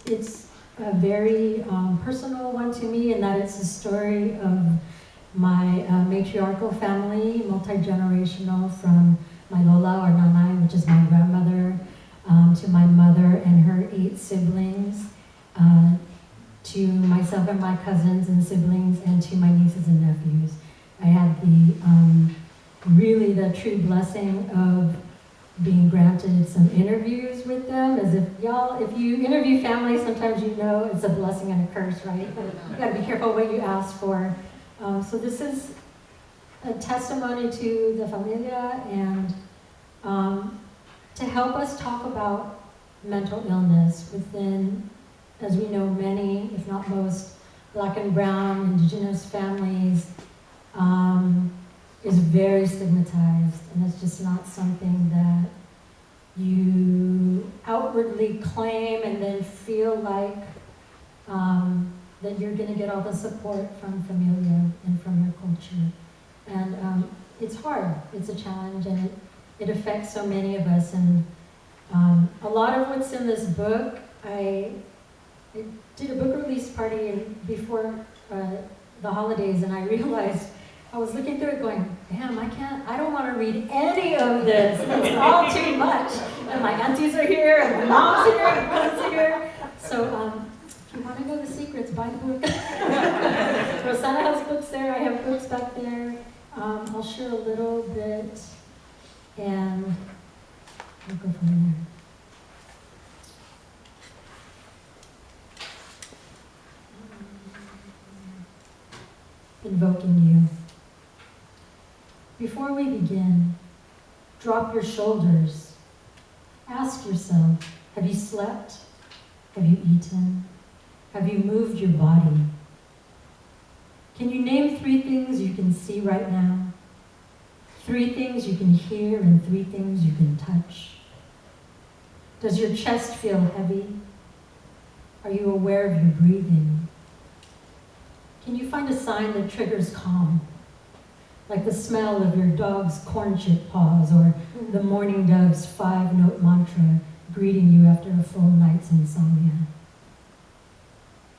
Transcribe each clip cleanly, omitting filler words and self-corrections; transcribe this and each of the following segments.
It's a very personal one to me, in that it's a story of my matriarchal family, multi-generational, from my Lola or Nanay, which is my grandmother, to my mother and her 8 siblings, to myself and my cousins and siblings, and to my nieces and nephews. I had really the true blessing of being granted some interviews with them, as if you interview family, sometimes you know it's a blessing and a curse, right? You gotta be careful what you ask for. So this is a testimony to the familia, and to help us talk about mental illness within, as we know, many, if not most, Black and brown, indigenous families, is very stigmatized, and it's just not something that you outwardly claim and then feel like that you're going to get all the support from familia and from your culture. And it's hard, it's a challenge, and it affects so many of us. And a lot of what's in this book, I did a book release party before the holidays, and I realized, I was looking through it going, damn, I don't want to read any of this. It's all too much. And my aunties are here, and my mom's here, and my cousins are here. So if you want to know the secrets, buy the book. Rosanna has books there, I have books back there. I'll share a little bit, and we'll go from there. Invoking you. Before we begin, drop your shoulders. Ask yourself, have you slept? Have you eaten? Have you moved your body? Can you name 3 things you can see right now? 3 things you can hear, and 3 things you can touch? Does your chest feel heavy? Are you aware of your breathing? Can you find a sign that triggers calm? Like the smell of your dog's corn chip paws, or the mourning dove's 5-note mantra greeting you after a full night's insomnia.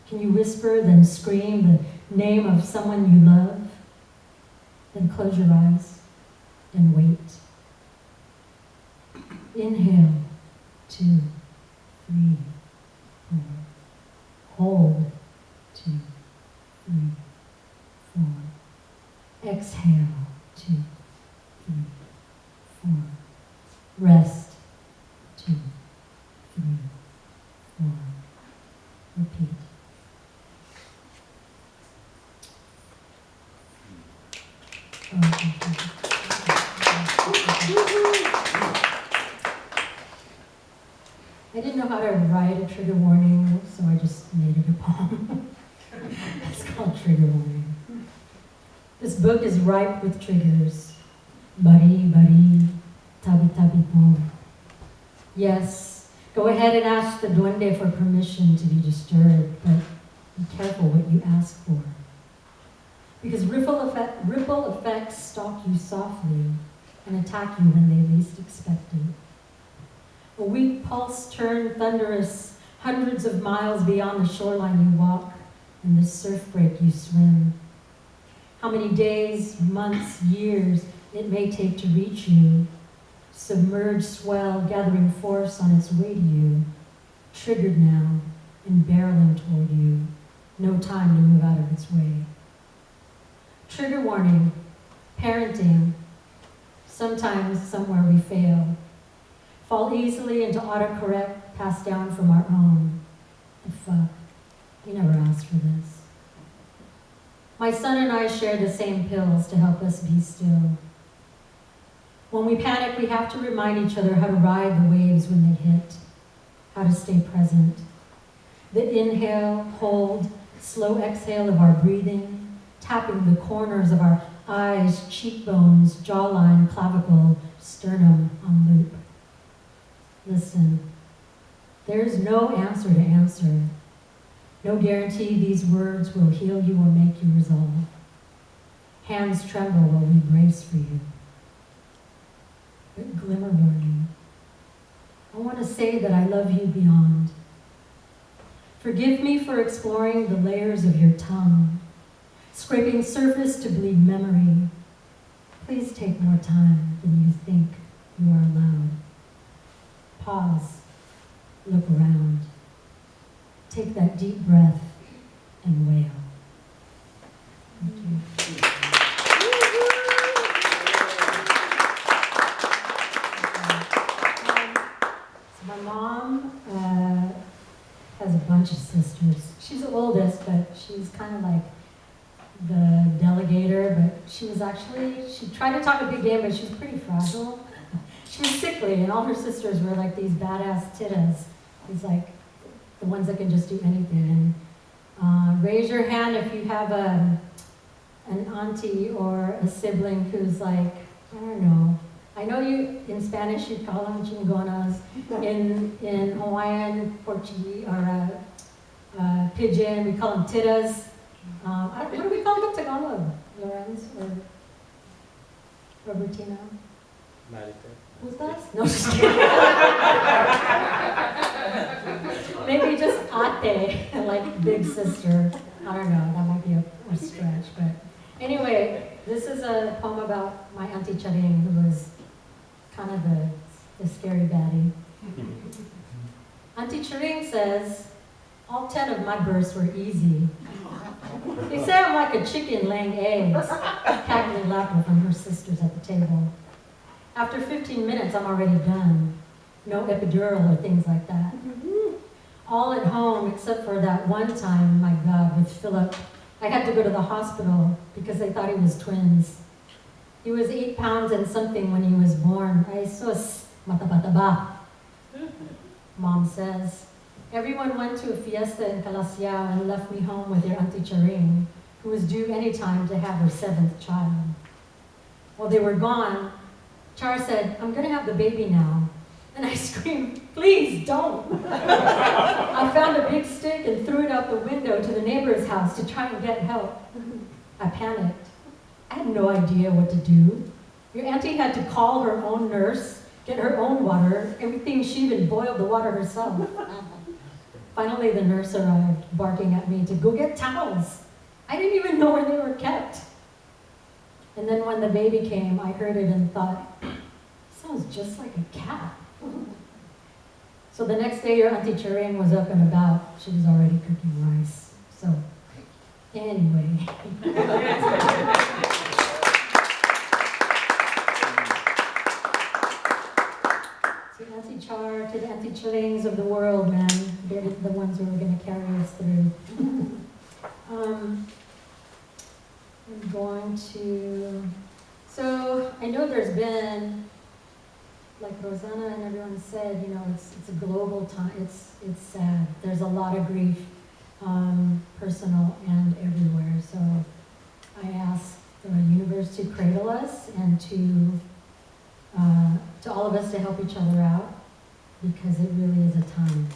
Can you whisper, then scream the name of someone you love? Then close your eyes and wait. Inhale, 2, 3, 4. Hold, 2, 3, 4. Exhale, 2, 3, 4. Rest, 2, 3, 4. Repeat. I didn't know how to write a trigger warning, so I just made it a poem. It's called Trigger Warning. This book is ripe with triggers. Bari, bari, tabi, tabi, po. Yes, go ahead and ask the duende for permission to be disturbed, but be careful what you ask for. Because ripple effects stalk you softly and attack you when they least expect it. A weak pulse turned thunderous hundreds of miles beyond the shoreline you walk, and the surf break you swim. How many days, months, years it may take to reach you. Submerged swell gathering force on its way to you. Triggered now and barreling toward you. No time to move out of its way. Trigger warning, parenting. Sometimes, somewhere we fail. Fall easily into autocorrect passed down from our own. The fuck, we never asked for this. My son and I share the same pills to help us be still. When we panic, we have to remind each other how to ride the waves when they hit, how to stay present. The inhale, hold, slow exhale of our breathing, tapping the corners of our eyes, cheekbones, jawline, clavicle, sternum on loop. Listen, there's no answer to answer. No guarantee these words will heal you or make you resolve. Hands tremble while we brace for you. But glimmer warning. I want to say that I love you beyond. Forgive me for exploring the layers of your tongue, scraping surface to bleed memory. Please take more time than you think you are allowed. Pause, look around. Take that deep breath and wail. Thank you. So my mom has a bunch of sisters. She's the oldest, but she's kind of like the delegator, but she tried to talk a big game, but she was pretty fragile. She was sickly, and all her sisters were like these badass tittas. It's like the ones that can just do anything. And raise your hand if you have an auntie or a sibling who's like, I don't know. I know you, in Spanish, you call them chingonas. In Hawaiian, Portuguese, or Pidgin, we call them tittas. What do we call them in Tagalog? Lorenz or Robertina? Marita. Who's that? No, just kidding. Maybe just ate, like big sister. I don't know, that might be a stretch. But anyway, this is a poem about my Auntie Charing, who was kind of the scary baddie. Auntie Charing says, all 10 of my births were easy. They say I'm like a chicken laying eggs, cackling laughter from her sisters at the table. After 15 minutes, I'm already done. No epidural or things like that. All at home, except for that one time, my God, with Philip. I had to go to the hospital because they thought he was twins. He was 8 pounds and something when he was born. Ay sus, matabataba. Mom says, everyone went to a fiesta in Calasiao and left me home with your Auntie Charing, who was due any time to have her 7th child. While they were gone, Char said, I'm gonna have the baby now. And I screamed, please don't. I found a big stick and threw it out the window to the neighbor's house to try and get help. I panicked. I had no idea what to do. Your auntie had to call her own nurse, get her own water, everything. She even boiled the water herself. Finally, the nurse arrived, barking at me to go get towels. I didn't even know where they were kept. And then when the baby came, I heard it and thought, sounds just like a cat. So the next day, your Auntie Charing was up and about. She was already cooking rice. So, anyway. To Auntie Char, to the Auntie Charings of the world, man. They're the ones who are going to carry us through. I'm going to, so I know there's been, like Rosanna and everyone said, you know, it's a global time. It's sad. There's a lot of grief, personal and everywhere. So I ask the universe to cradle us and to all of us to help each other out, because it really is a time.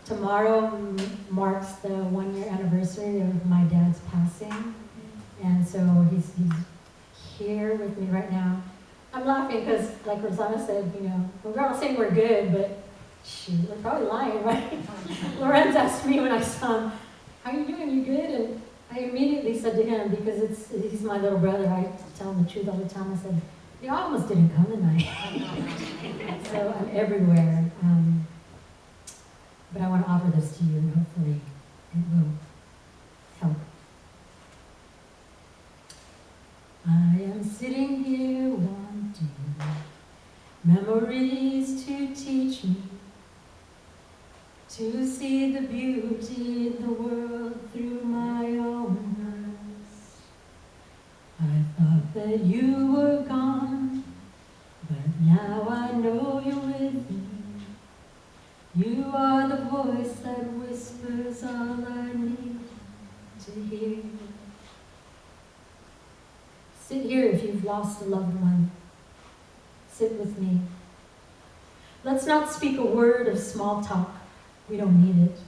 Tomorrow marks the 1-year anniversary of my dad's passing, and so he's here with me right now. I'm laughing because, like Rosanna said, you know, we're not saying we're good, but shoot, we're probably lying, right? Lorenz asked me when I saw him, how are you doing, you good? And I immediately said to him, because he's my little brother, I tell him the truth all the time, I said, you know, I almost didn't come tonight. So I'm everywhere. But I want to offer this to you, and hopefully it will help. I am sitting here wanting memories to teach me to see the beauty in the world through my own eyes. I thought that you were gone, but now I know you're with me. You are the voice that whispers all I need to hear. Sit here if you've lost a loved one. Sit with me. Let's not speak a word of small talk. We don't need it.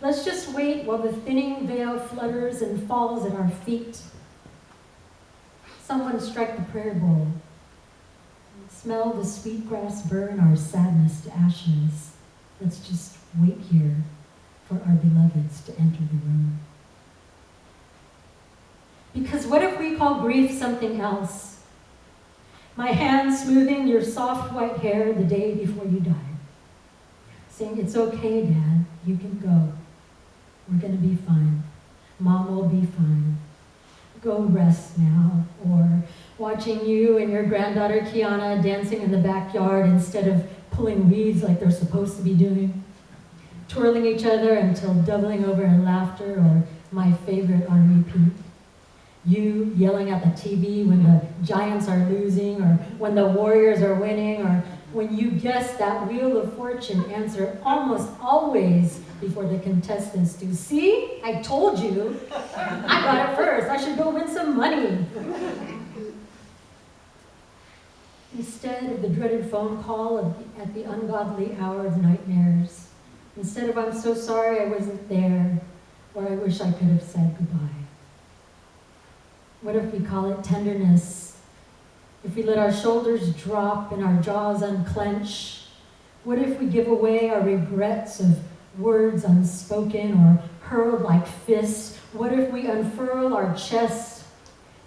Let's just wait while the thinning veil flutters and falls at our feet. Someone strike the prayer bowl. smell the sweet grass burn our sadness to ashes. Let's just wait here for our beloveds to enter the room. Because what if we call grief something else? My hand smoothing your soft white hair the day before you died. Saying, it's okay, Dad, you can go. We're gonna be fine. Mom will be fine. Go rest now. Or watching you and your granddaughter Kiana dancing in the backyard instead of pulling weeds like they're supposed to be doing. Twirling each other until doubling over in laughter, or my favorite on repeat. You yelling at the TV when the Giants are losing, or when the Warriors are winning, or when you guess that Wheel of Fortune answer almost always before the contestants do. See, I told you. I got it first. I should go win some money. Instead of the dreaded phone call at the ungodly hour of nightmares. Instead of I'm so sorry I wasn't there, or I wish I could have said goodbye. What if we call it tenderness? If we let our shoulders drop and our jaws unclench? What if we give away our regrets of words unspoken or hurled like fists? What if we unfurl our chests,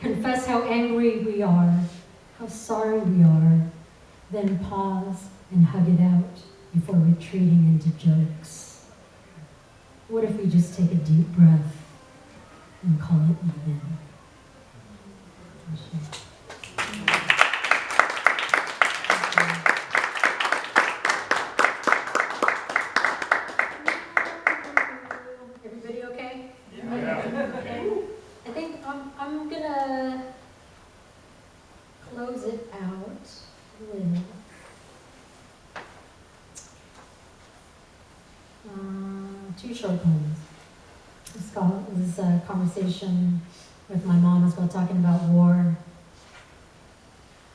confess how angry we are, how sorry we are, then pause and hug it out before retreating into jokes? What if we just take a deep breath and call it even? Everybody okay? Yeah. Okay. I think I'm gonna close it out with two short poems. This is a conversation with my mom as well, talking about war.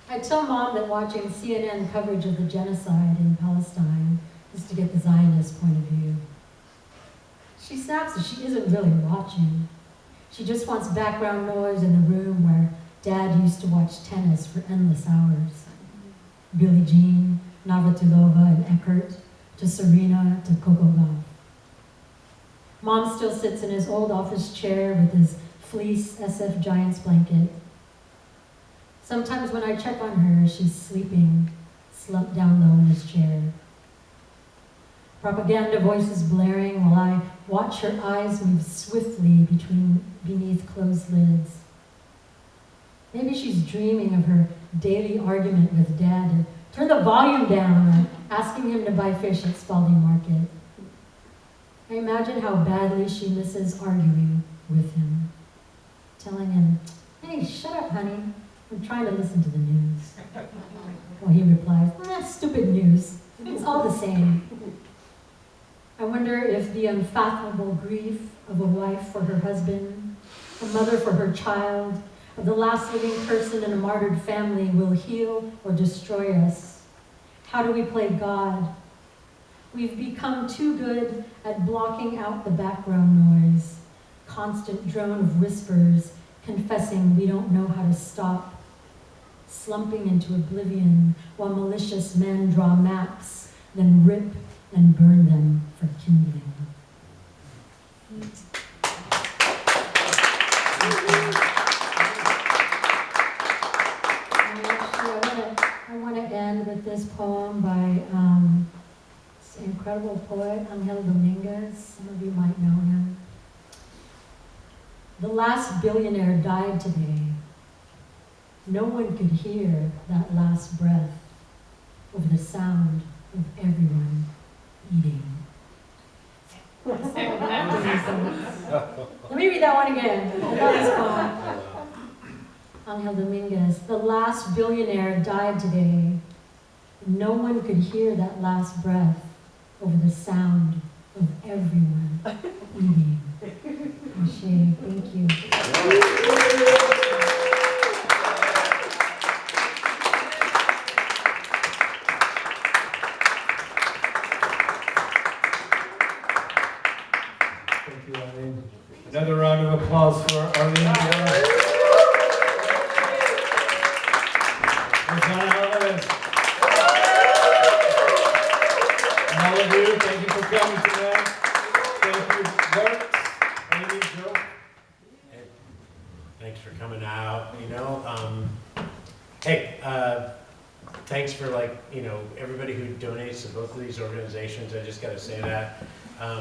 I tell Mom that watching CNN coverage of the genocide in Palestine is to get the Zionist point of view. She snaps that she isn't really watching. She just wants background noise in the room where Dad used to watch tennis for endless hours. Billie Jean, Navratilova, and Eckert, to Serena, to Coco Gauff. Mom still sits in his old office chair with his fleece SF Giants blanket. Sometimes when I check on her, she's sleeping, slumped down low in his chair. Propaganda voices blaring while I watch her eyes move swiftly beneath closed lids. Maybe she's dreaming of her daily argument with Dad to turn the volume down, or asking him to buy fish at Spalding Market. I imagine how badly she misses arguing with him, telling him, hey, shut up, honey. I'm trying to listen to the news. Well, he replies, stupid news. It's all the same. I wonder if the unfathomable grief of a wife for her husband, a mother for her child, of the last living person in a martyred family will heal or destroy us. How do we play God? We've become too good at blocking out the background noise, constant drone of whispers, confessing we don't know how to stop, slumping into oblivion while malicious men draw maps, then rip and burn them for kindling. I want to end with this poem by this incredible poet, Angel Dominguez. Some of you might know him. The last billionaire died today. No one could hear that last breath over the sound of everyone eating. Let me read that one again. I love this poem. Angel Dominguez. The last billionaire died today. No one could hear that last breath over the sound of everyone eating. Ashe, thank you. Thank you, Arlene. Another round of applause for Arlene Biala. of you. Thank you for coming tonight. Thank you, Works, Amy, Joe. Thanks for coming out, you know. Hey, thanks for everybody who donates to both of these organizations. I just gotta say that.